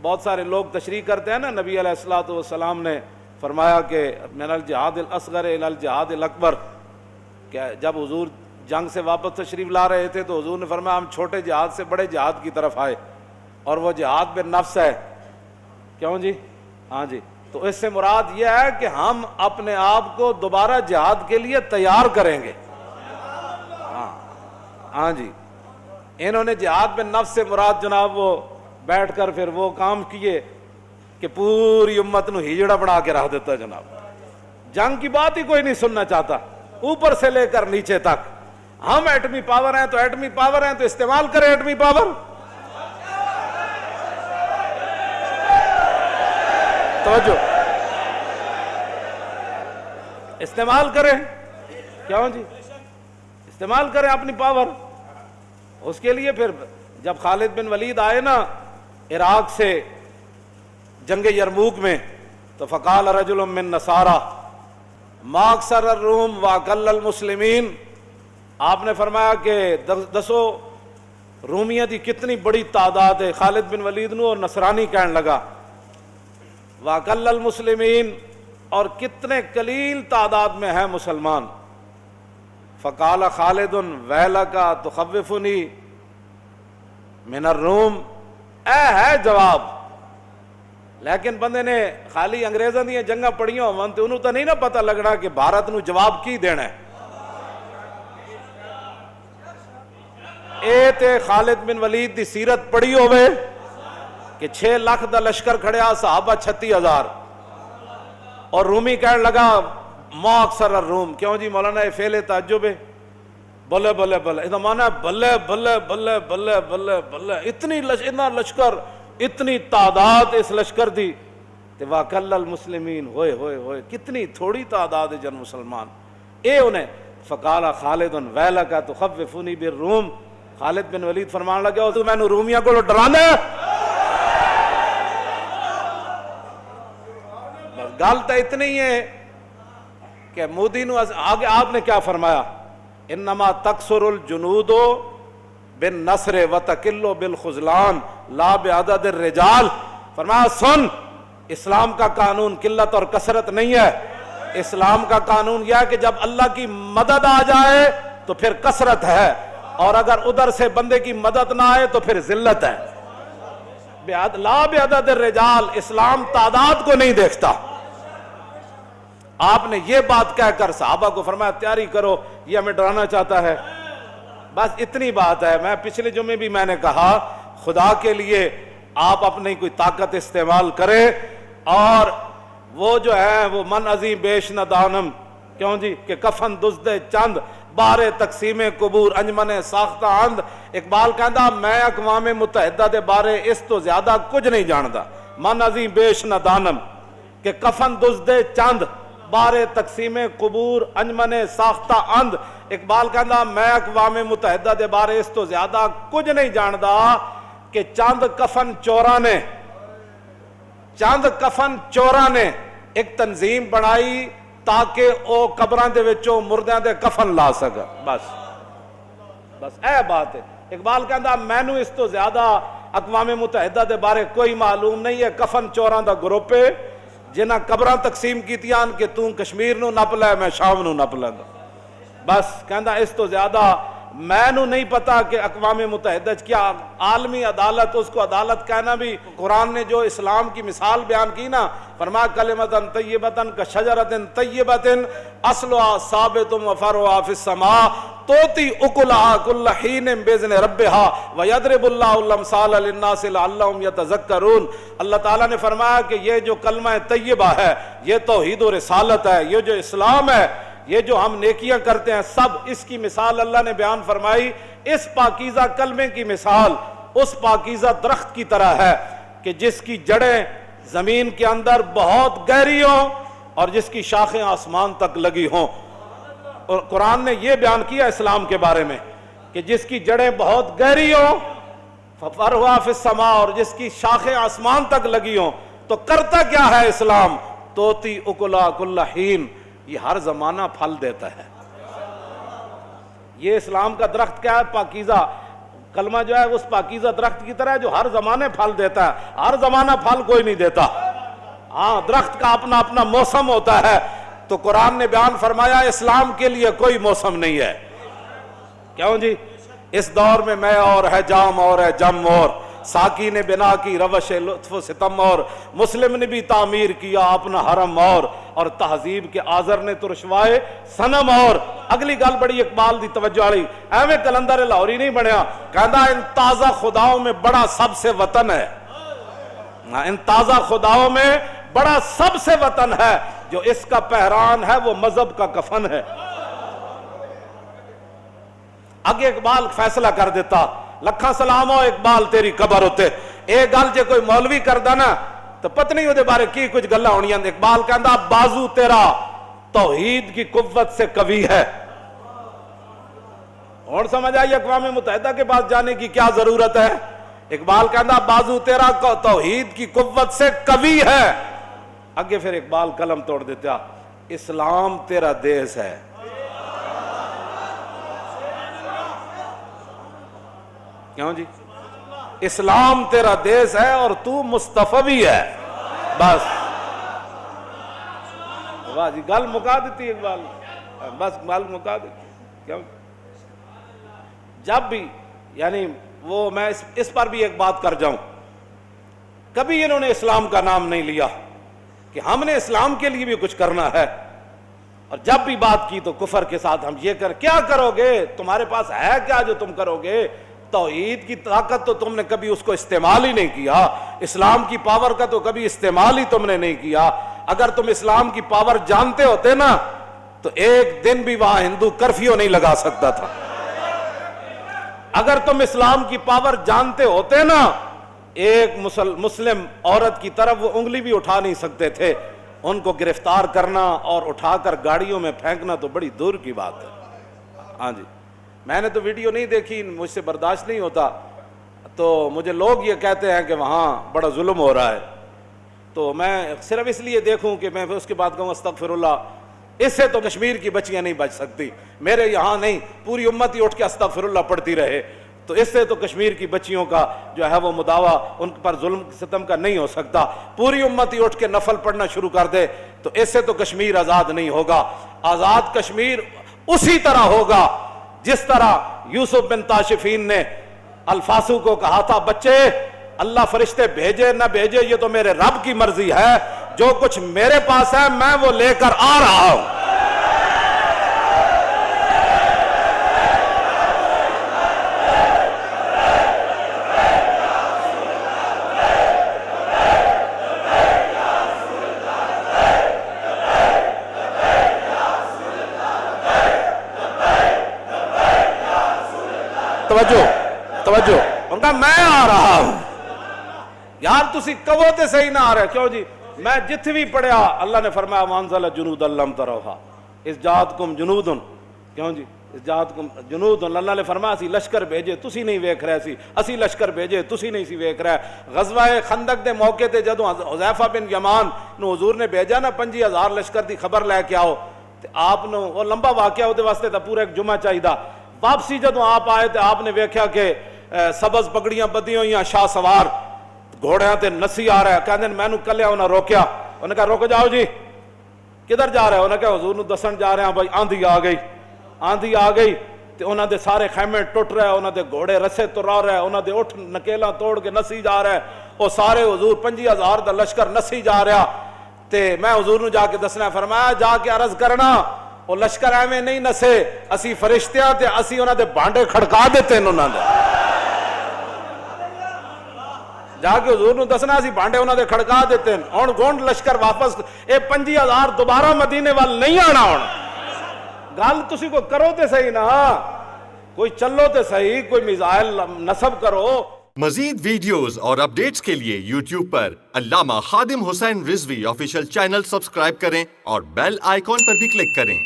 بہت سارے لوگ تشریح کرتے ہیں نا، نبی علیہ الصلوۃ والسلام نے فرمایا کہ من الجہاد الاصغر الی الجہاد الاکبر، کہ جب حضور جنگ سے واپس تشریف لا رہے تھے تو حضور نے فرمایا ہم چھوٹے جہاد سے بڑے جہاد کی طرف آئے، اور وہ جہاد بالنفس ہے۔ کیوں جی؟ ہاں جی، تو اس سے مراد یہ ہے کہ ہم اپنے آپ کو دوبارہ جہاد کے لیے تیار کریں گے۔ ہاں جی، انہوں نے جہاد بالنفس سے مراد جناب وہ بیٹھ کر پھر وہ کام کیے کہ پوری امت نو ہجڑا بنا کے رکھ دیتا جناب، جنگ کی بات ہی کوئی نہیں سننا چاہتا، اوپر سے لے کر نیچے تک۔ ہم ایٹمی پاور ہیں تو ایٹمی پاور ہیں تو استعمال کریں ایٹمی پاور، توجہ، استعمال کریں۔ کیوں جی؟ استعمال کریں اپنی پاور۔ اس کے لیے پھر جب خالد بن ولید آئے نا عراق سے جنگ یرموک میں، تو فقال رجل من نصارى ما اکثر الروم واقل المسلمین، آپ نے فرمایا کہ دسو رومیہ دی کتنی بڑی تعداد ہے، خالد بن ولید نو اور نصرانی کہنے لگا واقل المسلمین، اور کتنے قلیل تعداد میں ہیں مسلمان۔ فقال خالد ویلک تخوفنی من الروم، اے ہے جواب، لیکن بندے نے خالی انگریزاں دی جنگاں پڑھیاں ہون تے انہوں تو نہیں نا پتہ لگنا کہ بھارت نو جواب کی دینا ہے۔ اے تے خالد بن ولید دی سیرت پڑھی ہوئے کہ 6 لاکھ دا لشکر کھڑیا، صحابہ 36,000، اور رومی کہنے لگا ما اکثر الروم۔ کیوں جی مولانا یہ فعل تعجب ہے، بلے بلے بلے، یہ مانا ہے بلے بلے بلے بلے بلے بلے، اتنا لشکر، اتنی تعداد اس لشکر دی، تے واقل المسلمین، ہوئے ہوئے ہوئے کتنی تھوڑی تعداد ہے جن مسلمان۔ اے انہیں فقال خالد ویلک تخوفنی بالروم، خالد بن ولید فرمان لگا تو میں نے رومیاں کو ڈرانا ہے۔ بس گل تو اتنی ہے کہ مودی نو آگے آپ نے کیا فرمایا، انما تکثر الجنود بالنصر وتقل بالخذلان لا بعدد الرجال۔ فرمایا سن، اسلام کا قانون قلت اور کثرت نہیں ہے، اسلام کا قانون یہ ہے کہ جب اللہ کی مدد آ جائے تو پھر کثرت ہے، اور اگر ادھر سے بندے کی مدد نہ آئے تو پھر ذلت ہے۔ لا بعدد الرجال، اسلام تعداد کو نہیں دیکھتا۔ آپ نے یہ بات کہہ کر صحابہ کو فرمایا تیاری کرو، یہ ہمیں ڈرانا چاہتا ہے۔ بس اتنی بات ہے۔ میں پچھلے جمعے بھی میں نے کہا خدا کے لیے آپ اپنی کوئی طاقت استعمال کریں، اور وہ جو ہے وہ من عظیم بیش ندانم، کیوں جی کہ کفن دزدے چند بارے تقسیم قبور انجمن ساختہ اند۔ اقبال کہندا میں اقوام متحدہ دے بارے اس تو زیادہ کچھ نہیں جاندا، من عظیم بیش ندانم، کہ کفن دزدے چند بارے تقسیم قبور انجمن ساختہ اند۔ اقبال کہندا میں اقوام متحدہ دے بارے اس تو زیادہ کچھ نہیں جاندا کہ چند کفن چوراں نے ایک تنظیم بنائی تاکہ او قبراں دے وچوں مردیاں دے کفن لا سکا۔ بس اے بات ہے۔ اقبال کہندا مینوں اس تو زیادہ اقوام متحدہ دے بارے کوئی معلوم نہیں ہے، کفن چوراں دا گروپ ہے جنہاں قبراں تقسیم کیتیاں کہ توں کشمیر نو نپ لے میں شام نو نپ لے۔ بس کہندا اس تو زیادہ میں نو نہیں پتا کہ اقوام متحدہ کیا عالمی عدالت، اس کو عدالت کہنا بھی قرآن نے جو اسلام کی مثال بیان کی نا، فرمایا کلمۃ طیبۃ کشجرۃ طیبۃ اصلها ثابت وفرعها فی السماء تؤتی اکلها کل حین باذن ربها ویضرب اللہ الامثال للناس لعلهم یتذکرون۔ اللہ تعالیٰ نے فرمایا کہ یہ جو کلمہ طیبہ ہے، یہ توحید و رسالت ہے، یہ جو اسلام ہے، یہ جو ہم نیکیاں کرتے ہیں، سب اس کی مثال اللہ نے بیان فرمائی۔ اس پاکیزہ کلمے کی مثال اس پاکیزہ درخت کی طرح ہے کہ جس کی جڑیں زمین کے اندر بہت گہری ہوں اور جس کی شاخیں آسمان تک لگی ہوں۔ اور قرآن نے یہ بیان کیا اسلام کے بارے میں کہ جس کی جڑیں بہت گہری ہوں، فَفَرْوَا فِي السَّمَاء، اور جس کی شاخیں آسمان تک لگی ہوں۔ تو کرتا کیا ہے اسلام؟ توتی اکلا کل حین، یہ ہر زمانہ پھل دیتا ہے۔ یہ اسلام کا درخت کیا ہے؟ پاکیزہ کلمہ جو ہے اس پاکیزہ درخت کی طرح ہے جو ہر زمانے پھل دیتا ہے. ہر زمانہ پھل کوئی نہیں دیتا. ہاں درخت کا اپنا اپنا موسم ہوتا ہے. تو قرآن نے بیان فرمایا اسلام کے لیے کوئی موسم نہیں ہے. کیوں جی؟ اس دور میں اور ہے جام اور ہے جم اور ساکی نے بنا کی روش لطف و ستم اور مسلم نے بھی تعمیر کیا اپنا حرم اور تہذیب کے آزر نے تو رشوائے صنم اور. اگلی گل بڑی اقبال دی توجہ والی. ایویں کلندر لاہوری نہیں بنیا. کہندا ان تازہ خداؤں میں بڑا سب سے وطن ہے. ان تازہ خداؤں میں بڑا سب سے وطن ہے جو اس کا پہران ہے وہ مذہب کا کفن ہے. اگے اقبال فیصلہ کر دیتا لکھاں سلام ہو اقبال تیری قبر ہوتے. ایک گل جے کوئی مولوی کردا نا تو پتہ نہیں وہ بارے کی کچھ گلاں ہونیاں. اقبال کہندا بازو تیرا توحید کی قوت سے قوی ہے. اور سمجھ آئی اقوام متحدہ کے پاس جانے کی کیا ضرورت ہے. اقبال کہندا بازو تیرا توحید کی قوت سے قوی ہے. اگے پھر اقبال قلم توڑ دیتا اسلام تیرا دیس ہے. کیوں جی؟ اسلام تیرا دیس ہے اور تو مصطفی ہے. بس واہ جی گل مکا دیتی اقبال. بس گل مکا دیتی. کیوں؟ جب بھی یعنی وہ میں اس پر بھی ایک بات کر جاؤں. کبھی انہوں نے اسلام کا نام نہیں لیا کہ ہم نے اسلام کے لیے بھی کچھ کرنا ہے. اور جب بھی بات کی تو کفر کے ساتھ ہم یہ کیا کرو گے؟ تمہارے پاس ہے کیا جو تم کرو گے؟ توحید کی طاقت تو تم نے کبھی اس کو استعمال ہی نہیں کیا. اسلام کی پاور کا تو کبھی استعمال ہی تم نے نہیں کیا. اگر تم اسلام کی پاور جانتے ہوتے نا تو ایک دن بھی وہاں ہندو کرفیو نہیں لگا سکتا تھا. اگر تم اسلام کی پاور جانتے ہوتے نا ایک مسلم عورت کی طرف وہ انگلی بھی اٹھا نہیں سکتے تھے. ان کو گرفتار کرنا اور اٹھا کر گاڑیوں میں پھینکنا تو بڑی دور کی بات ہے. ہاں جی میں نے تو ویڈیو نہیں دیکھی, مجھ سے برداشت نہیں ہوتا. تو مجھے لوگ یہ کہتے ہیں کہ وہاں بڑا ظلم ہو رہا ہے. تو میں صرف اس لیے دیکھوں کہ میں اس کے بعد کہوں استغفر اللہ. اس سے تو کشمیر کی بچیاں نہیں بچ سکتی. میرے یہاں نہیں پوری امت ہی اٹھ کے استغفر اللہ پڑھتی رہے تو اس سے تو کشمیر کی بچیوں کا جو ہے وہ مداوع ان پر ظلم ستم کا نہیں ہو سکتا. پوری امت ہی اٹھ کے نفل پڑھنا شروع کر دے تو اس سے تو کشمیر آزاد نہیں ہوگا. آزاد کشمیر اسی طرح ہوگا جس طرح یوسف بن تاشفین نے الفاسو کو کہا تھا بچے اللہ فرشتے بھیجے نہ بھیجے یہ تو میرے رب کی مرضی ہے. جو کچھ میرے پاس ہے میں وہ لے کر آ رہا ہوں. توجہ ان کا میں آ رہا ہوں. یار تسی کہو تے صحیح نہ آ رہے. کیوں جی؟ میں جتھ بھی پڑھیا اللہ نے فرمایا وانزل جنود لم تروها اس جاتکم جنودن. کیوں جی؟ اس جاتکم جنودن. اللہ نے فرمایا اسی لشکر بھیجے تسی نہیں ویکھ رہے سی. اسی لشکر بھیجے تسی نہیں سی ویکھ رہے. غزوہ خندق دے موقع تے جدوں حذیفہ بن یمان نو حضور نے بھیجا نا 5000 لشکر دی خبر لے کے آؤ تے آپ نو وہ لمبا واقعہ دے واسطے تا پورا ایک جمعہ چاہیدا. واپسی جدوں آپ آئے تے آپ نے ویکھیا کہ سبز پگڑیاں بدی ہوئی شاہ سوار گھوڑیاں تے نسی آ رہا ہے. کہندے مینوں کلیا انہاں روکیا. انہوں نے کہا رک جاؤ جی کدھر جا رہے ہیں؟ انہوں نے کہا حضور نو دسن جا رہے ہیں بھائی آندھی آ گئی. آندھی آ گئی تے انہاں دے سارے خیمے ٹوٹ رہے, انہاں دے گھوڑے رسے ترا رہے, انہاں دے اٹھ نکیلاں توڑ کے نسی جا رہے. وہ سارے حضور 5000 دا لشکر نسی جا رہا. تے میں حضور نو جا کے دسنا فرمایا جا کے عرض کرنا وہ لشکر ایویں نہیں نسے اسی فرشتیاں تے اسی انہاں دے بانڈے کھڑکا دیتے انہاں دے. جا کے حضور نو دسنا اسی بانڈے انہاں دے کھڑکا دیتے ہیں. ہن گونڈ لشکر واپس اے 5000 دوبارہ مدینے وال نہیں آنا. ہن گل تسی کو کرو تے صحیح نا, کوئی چلو تے صحیح, کوئی میزائل نصب کرو. مزید ویڈیوز اور اپڈیٹس کے لیے یوٹیوب پر علامہ Khadim Hussain Rizvi official channel subscribe کریں اور بیل آئیکن پر بھی کلک کریں.